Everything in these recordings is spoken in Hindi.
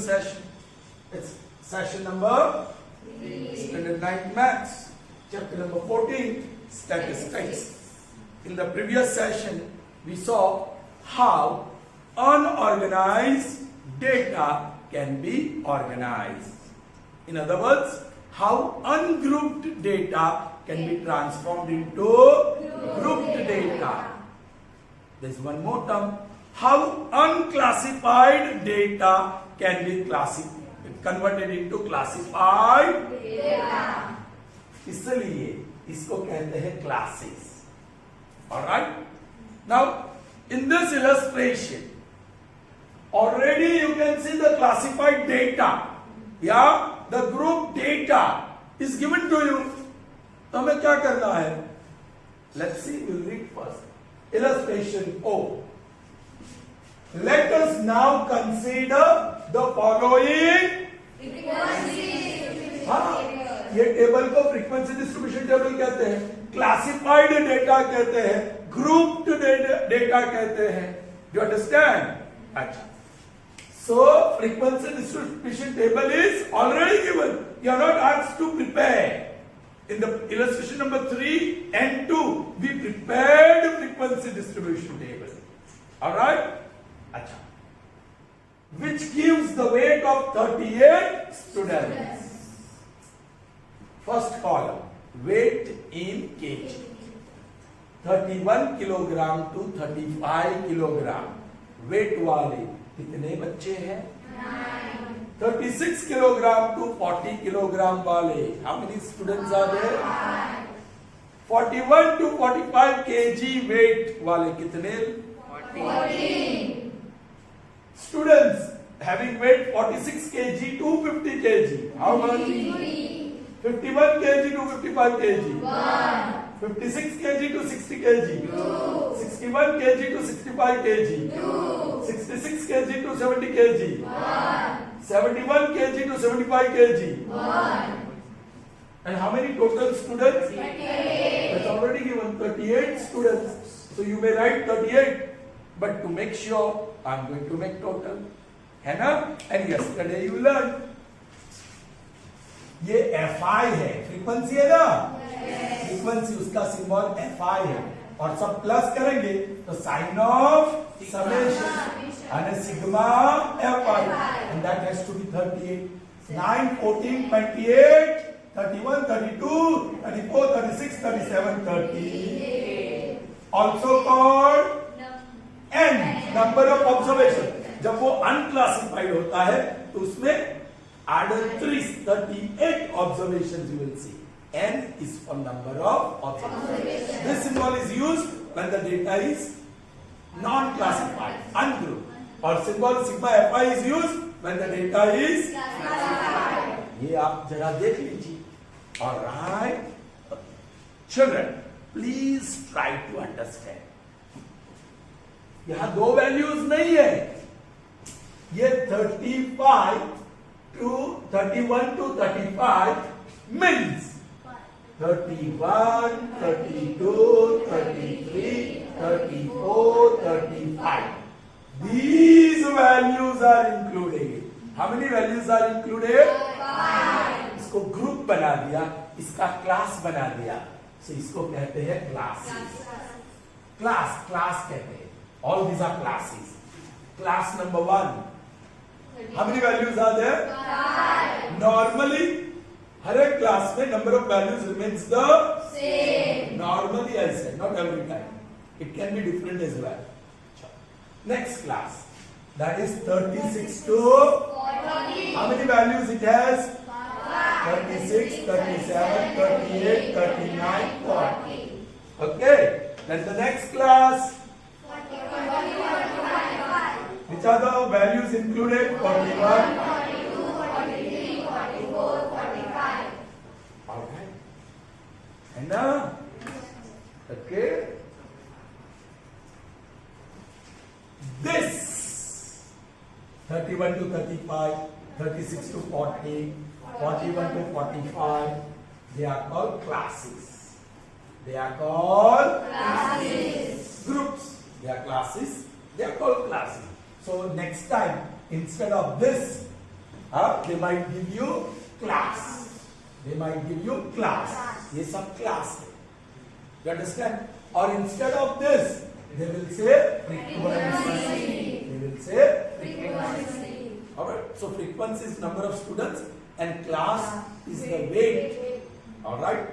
session. It's session number 3. Standard 9 Maths, chapter number 14, Statistics. In the previous session, we saw how unorganized data can be organized. In other words, how ungrouped data can be transformed into grouped data. There's one more term. How unclassified data can be converted into classified data. इसलिए इसको कहते हैं classes. Alright? Now, in this illustration, already you can see the classified data. Yeah? The group data is given to you. तो हमें क्या करना है? Let's see, we'll read first. Illustration O. Let us now consider the following. हाँ, ये टेबल को फ्रीक्वेंसी डिस्ट्रीब्यूशन टेबल कहते हैं, क्लासिफाइड डेटा कहते हैं, ग्रुप्ड डेटा कहते हैं. Do you understand? अच्छा. So frequency distribution table is already given. You are not asked to prepare. In the illustration number 3 and 2, we prepared frequency distribution table. Alright? Achha. Which gives the weight of 38 students. First column, weight in kg. 31 kilogram to 35 kilogram. Weight वाले कितने बच्चे हैं? 36 kilogram to 40 kilogram वाले. How many students are there? 41 to 45 kg weight वाले कितने? 14. Students having weight 46 kg to 50 kg. How much? 51 kg to 55 kg. 1. 56 kg to 60 kg. 2. 61 kg to 65 kg. 2. 66 kg to 70 kg. 1. 71 kg to 75 kg. 1. And how many total students? 38. That's already given, 38 students. So you may write 38, but to make sure, I'm going to make total. है ना? And yesterday you learned. ये Fi है, frequency है ना? Frequency उसका symbol Fi है. और सब प्लस करेंगे तो sign of summation and sigma Fi, and that has to be 38. 9, 14, 28, 31, 32, 34, 36, 37, 30. Also called n, number of observation. जब वो unclassified होता है तो उसमें add 38 observations you will see. N is for number of observations. This symbol is used when the data is non-classified, ungrouped. और symbol sigma Fi is used when the data is classified. ये आप जरा देख लीजिए. All right, children, please try to understand. यहाँ दो values नहीं है. ये 35 to 31 to 35 means 31, 32, 33, 34, 35. These values are included. How many values are included? 5. इसको ग्रुप बना दिया, इसका क्लास बना दिया. So इसको कहते हैं classes. Class कहते हैं. All these are classes. Class number 1. How many values are there? 5. Normally, हर एक क्लास में number of values remains the same. Normally I said, not every time. It can be different as well. Next class, that is 36 to 40. How many values it has? 36, 37, 38, 39, 40. Okay. Then the next class. 41, 45. Which are the values included? 41, 42, 43, 44, 45. Okay. And now, okay. This 31 to 35, 36 to 40, 41 to 45, they are called classes. They are called classes. Groups. They are classes. They are called classes. So next time, instead of this, They might give you class. They might give you class. ये सब class है. You understand? Or instead of this, they will say frequency. They will say frequency. Alright. So frequency is number of students and class is the weight. Alright.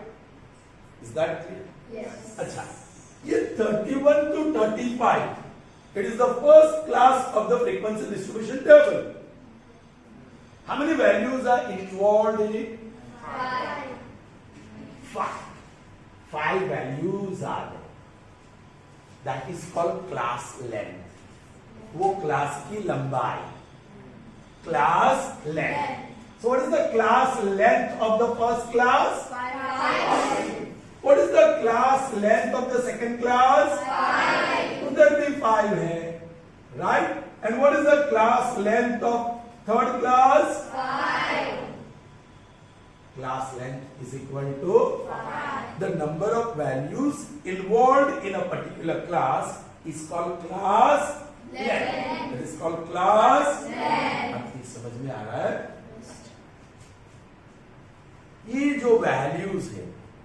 Is that clear? Yes. अच्छा. ये 31 to 35. It is the first class of the frequency distribution table. How many values are involved in it? 5. 5 values are there. That is called class length. वो क्लास की लंबाई. Class length. So what is the class length of the first class? 5. What is the class length of the second class? 5. उधर भी 5 है, right? And what is the class length of third class? 5. Class length is equal to 5. the number of values involved in a particular class is called class length. It is called class length. आपकी समझ में आ रहा है? ये जो values है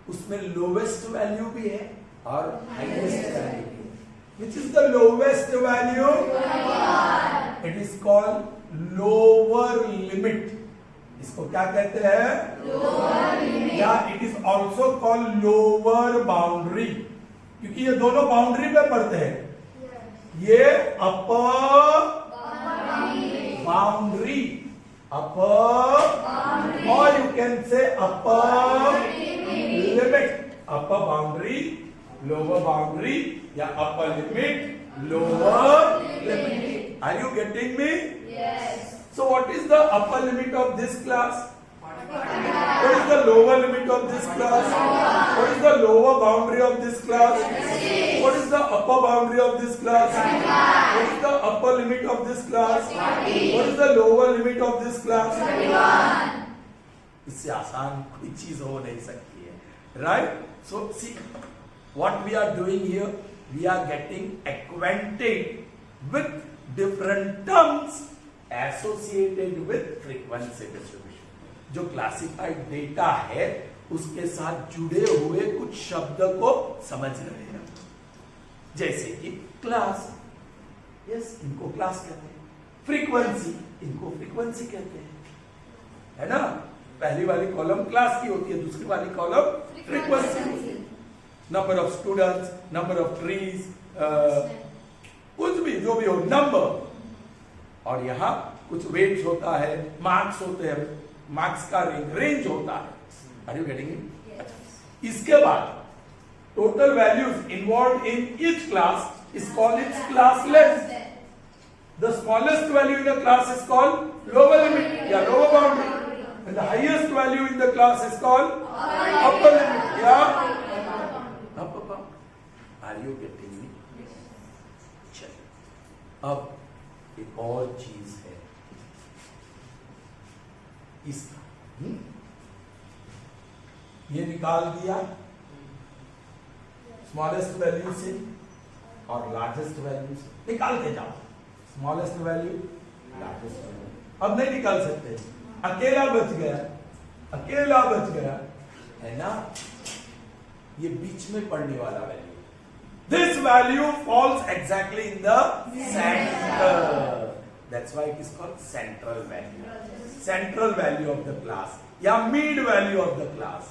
उसमें lowest value भी है और highest value भी है. Which is the lowest value? 21. It is called lower limit. इसको क्या कहते हैं? Lower limit. या it is also called lower boundary. क्योंकि ये दोनों बाउंड्री पे पड़ते हैं. ये upper boundary, or you can say upper limit. Upper boundary, lower boundary, या upper limit, lower limit. Are you getting me? Yes. So what is the upper limit of this class? What is the lower limit of this class? What is the lower boundary of this class? What is the upper boundary of this class? What is the upper limit of this class? What is the lower limit of this class? 21. इससे आसान कोई चीज हो नहीं सकती है, right? So see what we are doing here. We are getting acquainted with different terms associated with frequency distribution. जो क्लासिफाइड डेटा है उसके साथ जुड़े हुए कुछ शब्द को समझ रहे हैं. जैसे कि क्लास, यस, इनको क्लास कहते हैं. फ्रीक्वेंसी, इनको फ्रीक्वेंसी कहते हैं, है ना? पहली वाली कॉलम क्लास की होती है, दूसरी वाली कॉलम फ्रीक्वेंसी होती है. Number of students, number of trees, कुछ भी जो भी हो, नंबर. और यहाँ कुछ वेट्स होता है, मार्क्स होते हैं, मार्क्स का रेंज होता है. Are you getting it? इसके बाद total values involve in each class is called its class length. The smallest value in the class is called lower limit या lower boundary, and the highest value in the class is called upper limit या upper boundary. Are you getting me? चलिए, अब एक और चीज है इसका. ये निकाल दिया स्मॉलेस्ट वैल्यू से और लार्जेस्ट वैल्यू से. निकाल के जाओ स्मॉलेस्ट वैल्यू, लार्जेस्ट वैल्यू. अब नहीं निकाल सकते, अकेला बच गया, अकेला बच गया, है ना? ये बीच में पड़ने वाला value. This value falls exactly in the center. That's why it is called central value. Central value of the class. Yeah, mid value of the class.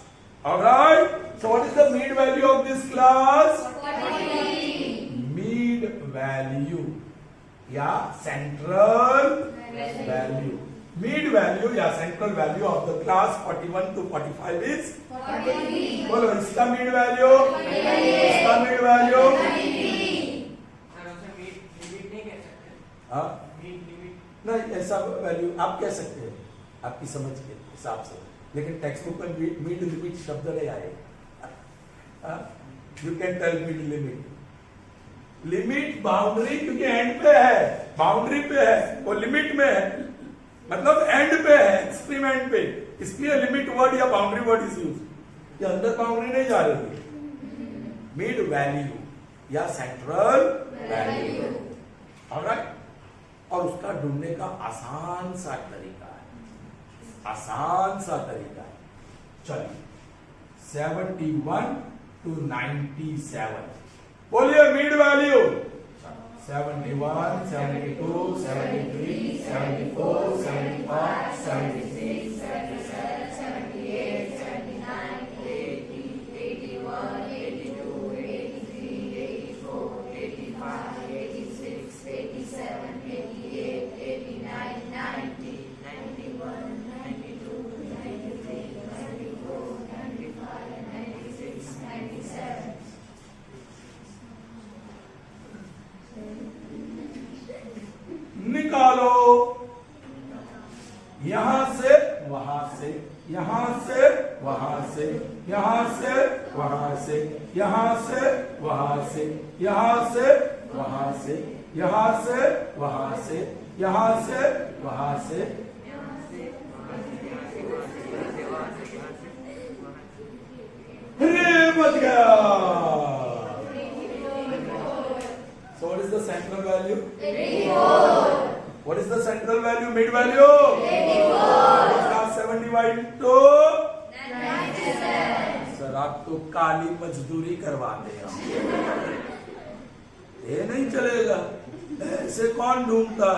Alright? So what is the mid value of this class? 40. Mid value. Yeah, central value. Mid value, yeah, central value of the class 41 to 45 is? 43. बोलो इसका mid value? 43. इसका mid value? 43. हाँ? नहीं, ऐसा वैल्यू आप कह सकते हैं आपकी समझ के हिसाब से, लेकिन टेक्स्ट बुक में मिड लिमिट शब्द नहीं आएगा. You can tell mid limit. Limit boundary, क्योंकि एंड पे है, बाउंड्री पे है, वो लिमिट में है, मतलब एंड पे है, एक्सट्रीम एंड पे, इसलिए लिमिट वर्ड या बाउंड्री वर्ड इज यूज. ये अंदर बाउंड्री नहीं जा रही. मिड वैल्यू या सेंट्रल वैल्यू. ऑलराइट? और उसका ढूंढने का आसान सा तरीका है. आसान सा तरीका है। चलिए 71 to 97 बोलिए मिड वैल्यू 71, 72, 73, 74, 75, 76, 77, 78, 79, 80, 81, 82, 83, 84, 85, 86, 87, 88, 89, 90, 91, 92, 93, 94, 95, 96, 97. निकालो यहां से वहां से, यहां से वहां से, यहां से वहां से, यहां से वहां से, यहां से वहां से, यहां से वहां से, यहां से वहां से, अरे मत गया। So what is the central value? 84. What is the central value? Mid value? 84. 7 divided to 97. Sir आप तो काली मजदूरी करवाते हैं, ये नहीं चलेगा, ऐसे कौन ढूंढता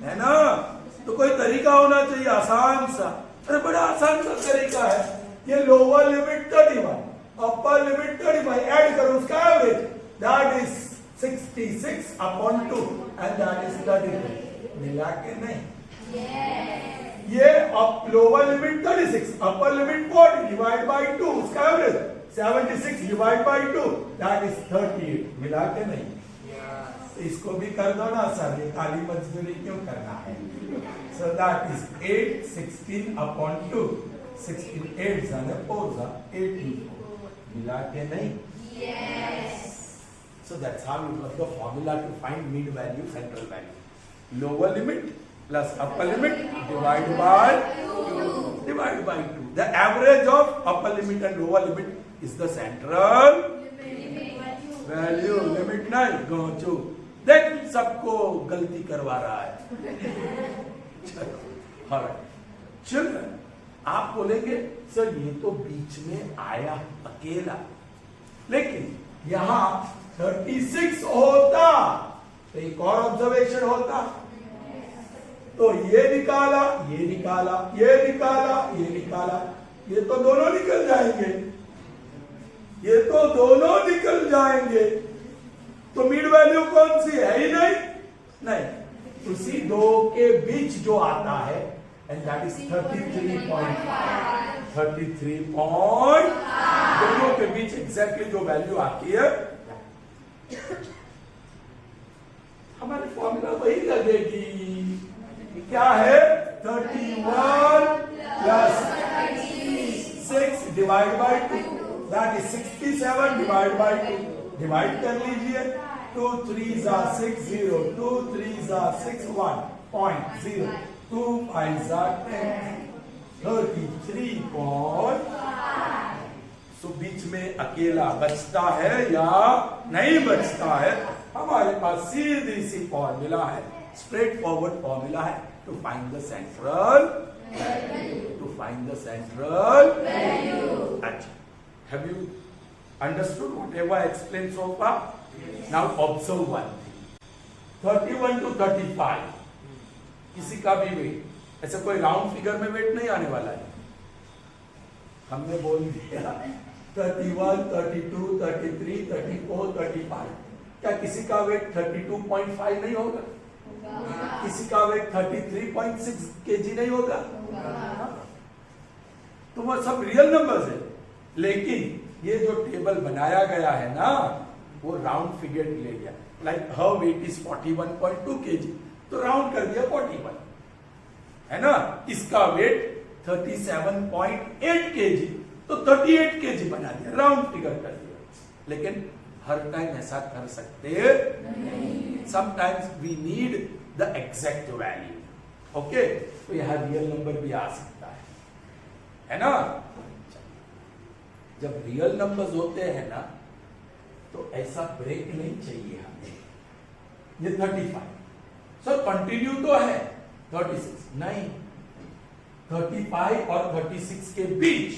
है ना? तो कोई तरीका होना चाहिए आसान सा। अरे बड़ा आसान सा तरीका है, ये lower limit 31, upper limit 35, add करो उसका average, that is 66 upon 2 and that is 33. मिला के नहीं, ये lower limit 36, upper limit 40 divide by 2, उसका average 76 divide by 2 that is 38. मिला के नहीं, इसको भी कर दो ना सर, ये काली मजदूरी क्यों करना है? सो दैट इज 8, 16 upon 2, 16 8 ज़ाने 4 ज़ा 84. मिला के नहीं? So that's how you got the formula to find mid value, central value. Lower limit plus upper limit divided by 2. Divided by 2. The average of upper limit and lower limit is the central value. Limit नहीं गौचू, देख सबको गलती करवा रहा है। चलो, children, आप बोलेंगे सर ये तो बीच में आया अकेला, लेकिन यहां 36 होता तो एक और ऑब्जर्वेशन होता, तो ये निकाला, ये निकाला, ये निकाला, ये निकाला, ये तो दोनों निकल जाएंगे, ये तो दोनों निकल जाएंगे, तो मिड वैल्यू कौन सी है ही नहीं, नहीं, उसी दो के बीच जो आता है एंड दैट इज 33.5, 33 पॉइंट, दोनों के बीच एग्जैक्टली जो वैल्यू आती है हमारे फॉर्मूला वही लगेगी। क्या है? 31 plus 6 divide by 2 that is 67 divide by 2, divide कर लीजिए, 2 3 जा 6 0, 2 3 जा 6 1.0, 2 5 जा 10, 33.5। सो बीच में अकेला बचता है या नहीं बचता है? हमारे पास सीधी सी फॉर्मूला है, स्ट्रेट फॉरवर्ड फॉर्मूला है to find the central, to find the central value. अच्छा, have you understood whatever I explain so far? Now observe one thing, 31 to 35 किसी का भी वेट, ऐसे कोई राउंड फिगर में वेट नहीं आने वाला है, हमने बोल दिया 31, 32, 33, 34, 35, क्या किसी का वेट 32.5 नहीं होगा? किसी का वेट 33.6 kg नहीं होगा? तो वो सब रियल नंबर्स है, लेकिन ये जो टेबल बनाया गया है ना, वो राउंड फिगर ले गया, like her weight is 41.2 kg, तो राउंड कर दिया 41, है ना? इसका वेट 37.8 kg, तो 38 kg बना दिया, राउंड फिगर कर दिया, लेकिन हर टाइम ऐसा कर सकते नहीं, sometimes we need the exact value, okay? तो यहां रियल नंबर भी आ सकता है ना? जब रियल नंबर्स होते हैं ना, तो ऐसा ब्रेक नहीं चाहिए हमें। ये 35 सर कंटिन्यू तो है, 36 नहीं, 35 और 36 के बीच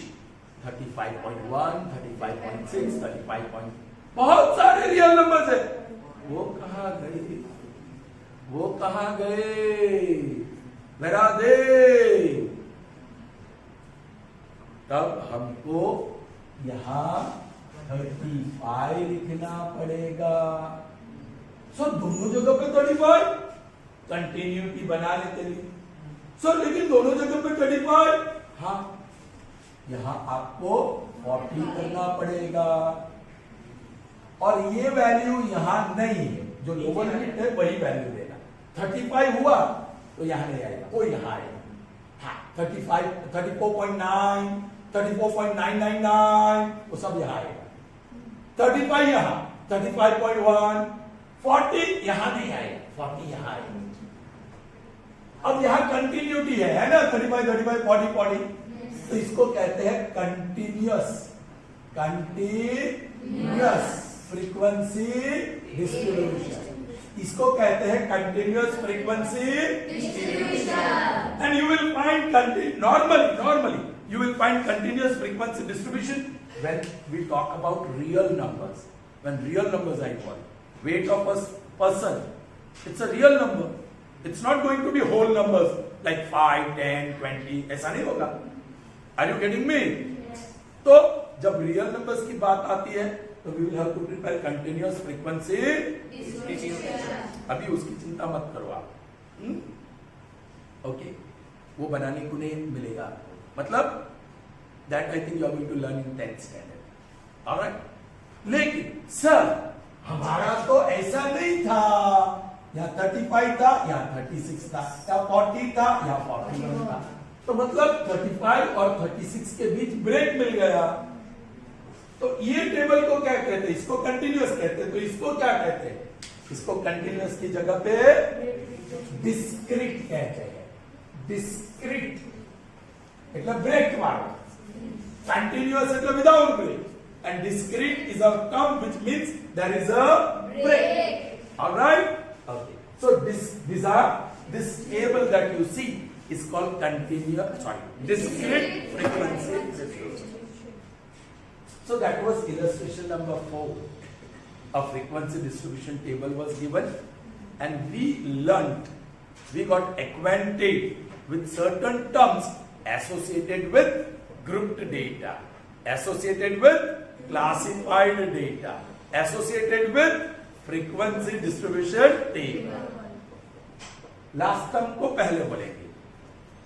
35.1, 35.6, 35. बहुत सारे रियल नंबर्स है। वो कहां गए? वो कहां गए? Where are they? तब हमको यहां 35 लिखना पड़ेगा। दोनों जगह पे 35 कंटिन्यूटी बना लेते लिए। लेकिन दोनों जगह पे 35, हाँ, यहां आपको 40 करना पड़ेगा और ये वैल्यू यहां नहीं है, जो लोअर लिमिट है वही वैल्यू देना। 35 हुआ तो यहां नहीं आएगा, वो यहां आएगा। हाँ, 35, 34.9, 34.999 वो सब यहां आएगा। 35 यहां, 35.1, 40 यहां नहीं आएगा, 40 यहां आएगा। अब यहां कंटिन्यूटी है ना, 35, 35, 40, 40, तो इसको कहते हैं कंटिन्यूअस फ्रीक्वेंसी डिस्ट्रीब्यूशन। इसको कहते हैं continuous frequency distribution. And you will find normally you will find continuous frequency distribution when we talk about real numbers. When real numbers are involved, weight of a person, it's a real number. It's not going to be whole numbers like 5, 10, 20. ऐसा नहीं होगा। Are you getting me? तो जब रियल नंबर्स की बात आती है तो we will have to prepare continuous frequency distribution. अभी उसकी चिंता मत करो आप। ओके, वो बनाने को नहीं मिलेगा, मतलब that I think you are going to learn in 10th standard. Alright? लेकिन सर हमारा तो ऐसा नहीं था, या 35 था या 36 था या 40 था या 41 था, तो मतलब 35 और 36 के बीच ब्रेक मिल गया। तो ये टेबल को क्या कहते हैं? इसको कंटिन्यूअस कहते हैं। तो इसको क्या कहते हैं? इसको कंटिन्यूअस की जगह पे डिस्क्रीट कहते हैं। डिस्क्रीट એટલે બ્રેક વાળો, continuous એટલે without break, and discrete is a term which means there is a break. All right? Okay. So this table that you see is called discrete frequency distribution. So that was illustration number 4. A frequency distribution table was given and we got acquainted with certain terms associated with grouped data, associated with classified data, associated with frequency distribution table. Last term को पहले बोलेंगे,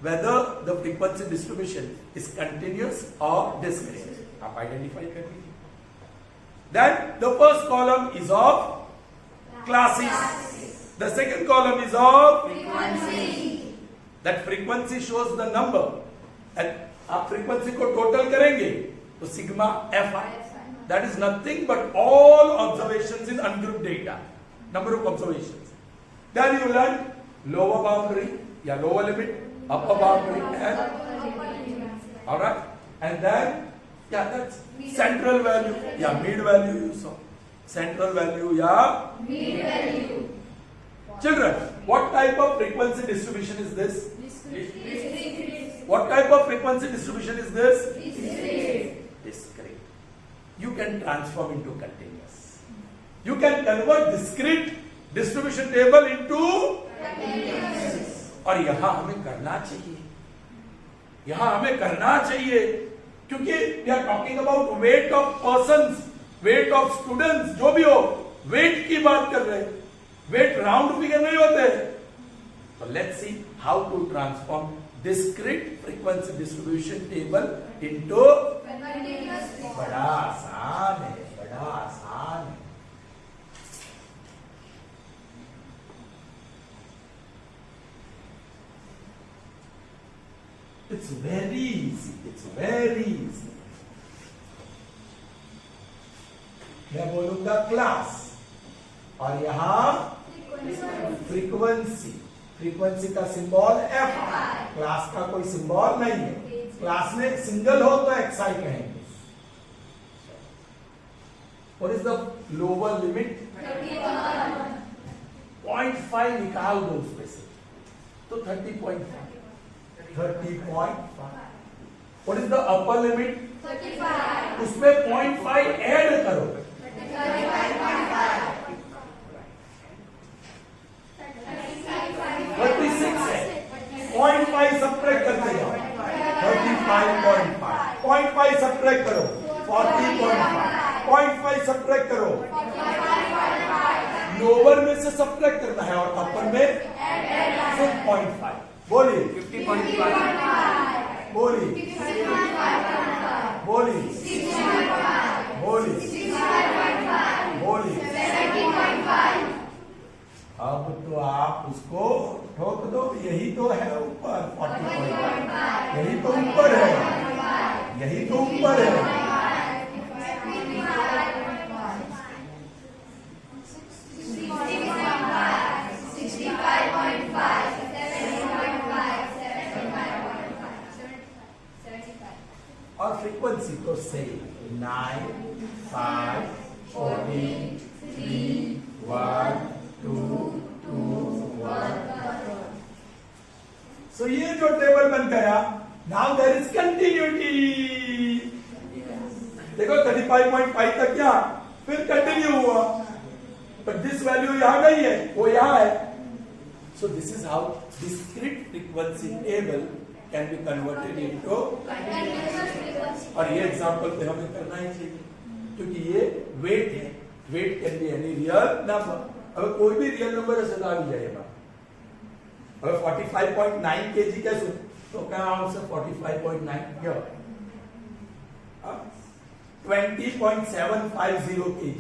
whether the frequency distribution is continuous or discrete. आप आइडेंटिफाई कर लीजिए। Then the first column is of classes. The second column is of frequency. That frequency shows the number. आप फ्रीक्वेंसी को टोटल करेंगे तो sigma F I, that is nothing but all observations in ungrouped data, number of observations. Then you learn lower boundary या lower limit, upper boundary and alright, and then क्या दैट्स सेंट्रल वैल्यू या mid value. You saw central value या mid value. Children, what type of frequency distribution is this? Discrete. What type of frequency distribution is this? Discrete. Discrete. You can transform into continuous. You can convert discrete distribution table into Continuous. और यहां हमें करना चाहिए, यहां हमें करना चाहिए, क्योंकि we are talking about weight of persons, weight of students, जो भी हो, weight की बात कर रहे हैं. वेट राउंड फिगर नहीं होते. तो let's see how to transform discrete frequency distribution table into Continuous. बड़ा आसान है, बड़ा आसान है. It's very easy, it's very easy. मैं बोलूंगा क्लास और यहां फ्रीक्वेंसी, फ्रीक्वेंसी का सिंबल एफ, क्लास का कोई सिंबल नहीं है. क्लास में सिंगल हो तो एक्सआई कहेंगे. What is the lower limit? 0.5 निकाल दो उसमें से, तो 30.5. 30.5. What is the upper limit? 35. उसमें 0.5 ऐड करो. 36 है. 0.5 सब्ट्रैक्ट करते जाओ. 35.5. 0.5 सब्ट्रैक्ट करो. 40.5. 0.5 सब्ट्रैक्ट करो. लोअर में से सब्ट्रैक्ट करना है और अपर में 6.5. बोलिए. 50.5. बोलिए. बोलिए. बोलिए. बोलिए. अब तो आप उसको ठोक दो. यही तो है ऊपर 40.5. यही तो ऊपर है. यही तो ऊपर है. और फ्रीक्वेंसी तो सेम 9, 5, 14, 3, 1, 2, 2, 1. So ये जो टेबल बन गया, now there is continuity. देखो 35.5 तक क्या, फिर कंटिन्यू हुआ, but this value यहाँ नहीं है, वो यहाँ है. So this is how discrete frequency table can be converted into. और ये एग्जांपल पे हमें करना ही चाहिए क्योंकि ये वेट है. Weight can be any real number. अगर कोई भी रियल नंबर है तो आ भी जाएगा. अगर 45.9 kg कैसे तो क्या आंसर 45.9 क्या 20.750 kg.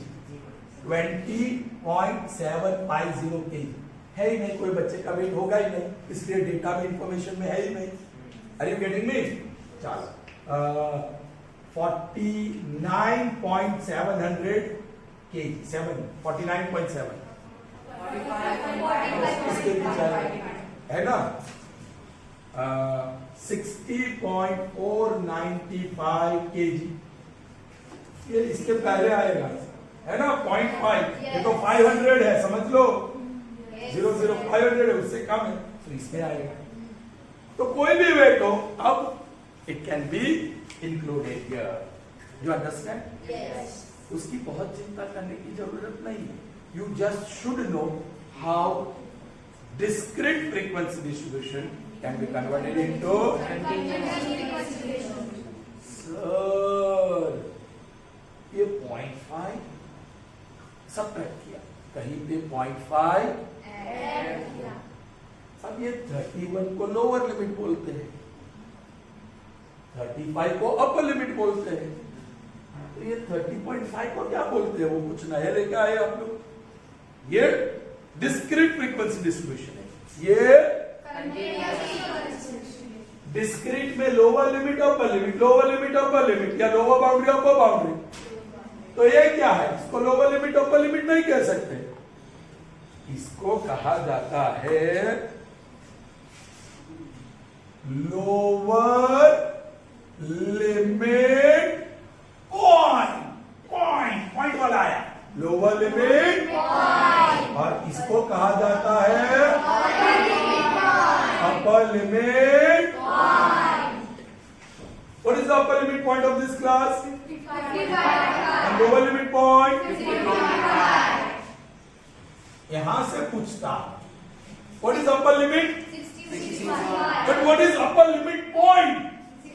20.750 kg है ही नहीं. कोई बच्चे का वेट होगा ही नहीं, इसलिए डेटा में इंफॉर्मेशन में है ही नहीं. Are you getting me? चलो 49.700 kg. 49.7 इसके पीछे है ना. 60.495 kg ये इसके पहले आएगा है ना. 0.5 ये तो 500 है, समझ लो. 0.0500 है, उससे कम है तो इसमें आएगा. तो कोई भी वेट हो, अब it can be included here. You understand? Yes. उसकी बहुत चिंता करने की जरूरत नहीं है. You just should know how discrete frequency distribution can be converted into. Sir ये 0.5 सब्ट्रैक्ट किया, कहीं पे 0.5. अब ये 31 को लोअर लिमिट बोलते हैं, 35 को अपर लिमिट बोलते हैं. तो ये 30.5 को क्या बोलते हैं? वो कुछ नया लेके आए आप लोग. ये डिस्क्रीट फ्रीक्वेंसी डिस्ट्रीब्यूशन है. ये डिस्क्रीट में lower limit upper limit, lower limit अपर लिमिट या लोअर बाउंड्री अपर बाउंड्री. तो ये क्या है? इसको लोअर लिमिट अपर लिमिट नहीं कह सकते. इसको कहा जाता है लोअर लिमिट पॉइंट. पॉइंट वाला आया लोअर लिमिट. और इसको कहा जाता है upper limit. What is the upper limit point of this class? 55. And lower limit point? 55. यहां से पूछता what is upper limit? 65. But what is upper limit point?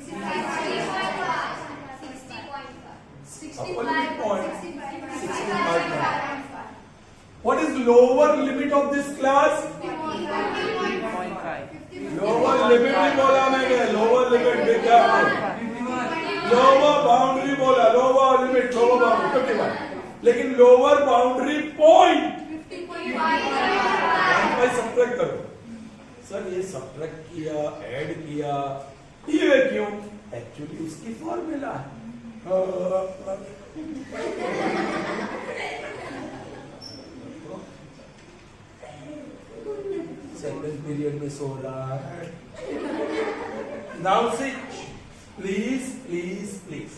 60.5. Upper limit point. 65. What is lower limit of this class? 50.5. Lower limit भी बोला मैंने. Lower limit भी क्या है? Lower boundary बोला. Lower limit, lower boundary 51. लेकिन lower boundary point 0.5 सब्ट्रैक्ट करो. सर ये सब्ट्रैक्ट किया, ऐड किया, ये क्यों? एक्चुअली उसकी फॉर्मूला है. सेकंड पीरियड में सो रहा है. Now sit please please please.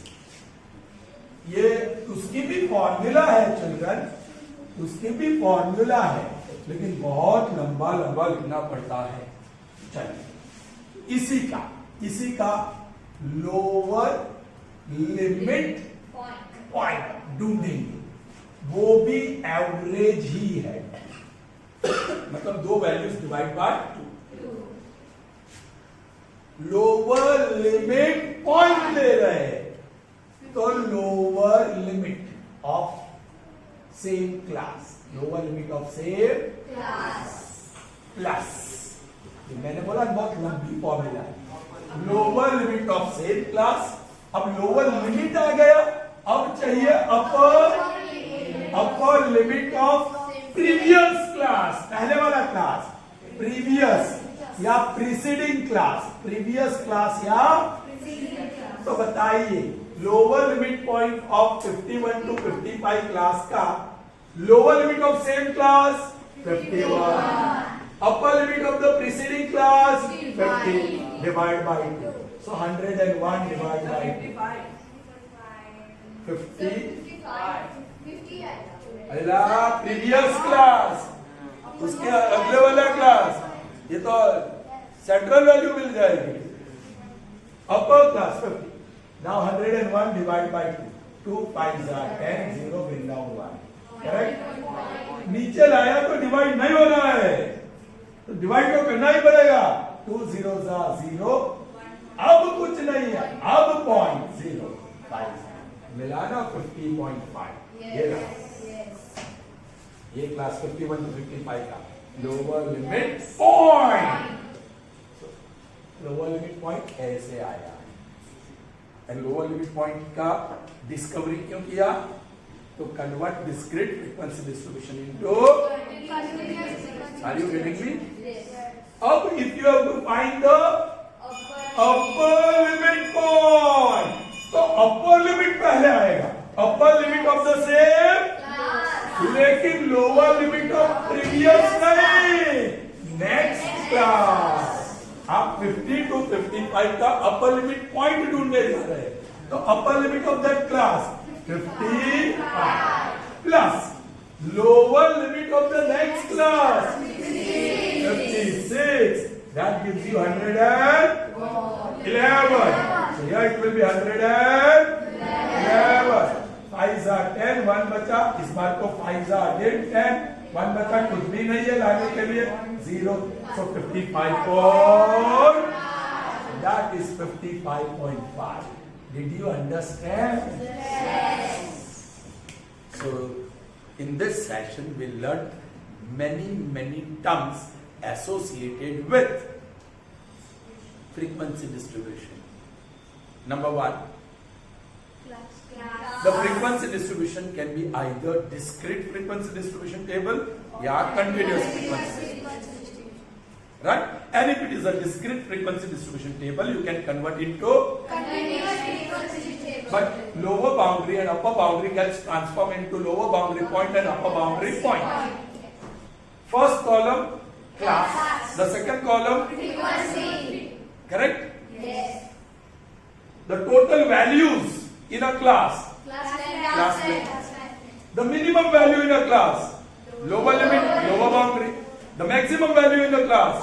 ये उसकी भी फॉर्मूला है चिल्ड्रन, उसकी भी फॉर्मूला है, लेकिन बहुत लंबा लंबा लिखना पड़ता है. चलिए इसी का लोअर लिमिट पॉइंट ढूंढेंगे, वो भी एवरेज ही है, मतलब दो values divide by 2। Lower limit point ले रहे हैं, तो lower limit of same class, lower limit of same plus, मैंने बोला बहुत लंबी फॉर्मूला है, lower limit of same class. अब लोअर लिमिट आ गया, अब चाहिए upper limit of previous class, पहले वाला क्लास, प्रीवियस या प्रीसीडिंग क्लास, प्रीवियस क्लास या, तो बताइए lower limit point of 51 to 55 class का lower limit of same class 51, upper limit of the preceding class 50 divided by 2, so 101 divided by 50 अगला प्रीवियस क्लास, उसके अगले वाला क्लास, ये तो सेंट्रल वैल्यू मिल जाएगी, upper class 50, now 101 divided by 2, 2 5 are 10, 0 bring down 1, correct. नीचे लाया तो डिवाइड नहीं हो रहा है, तो डिवाइड तो करना ही पड़ेगा, 2 zeros are 0, अब कुछ नहीं है, अब 0.05 मिलाना 50.5, ये क्लास 51 to 55 का lower limit point, lower limit point ऐसे आया, एंड लोअर लिमिट पॉइंट का डिस्कवरी क्यों किया, तो convert discrete frequency distribution into, are you getting me? अब if you have to find the upper limit point, तो अपर लिमिट पहले आएगा, upper limit of the same, लेकिन लोअर लिमिट ऑफ प्रीवियस नहीं, नेक्स्ट क्लास। आप 50 टू 55 का अपर लिमिट पॉइंट ढूंढने जा रहे हैं, तो upper limit of that class 55 plus lower limit of the next class 56, that gives you 111, so here it will be 111, 5 are 10, 1 बचा, इस बार को 5 are again 10, 1 बचा, कुछ भी नहीं है लाने के लिए 0, so 55 that is 55.5. Did you understand? Yes. So in this session we learned many terms associated with frequency distribution. Number 1, the frequency distribution can be either discrete frequency distribution table or continuous frequency distribution, right? And if it is a discrete frequency distribution table, you can convert into Continuous frequency table. but lower boundary and upper boundary gets transformed into lower boundary point and upper boundary point. First column class, the second column Frequency. correct. Yes. The total values in a class, Class length. the minimum value in a class, lower limit, lower boundary, the maximum value in the class,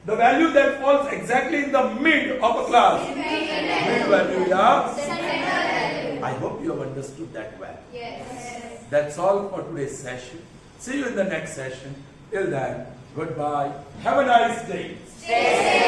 the value that falls exactly in the mid of a class, mid value, yeah. I hope you have understood that well. Yes. That's all for today's session. See you in the next session. Till then, goodbye. Have a nice day. Stay safe.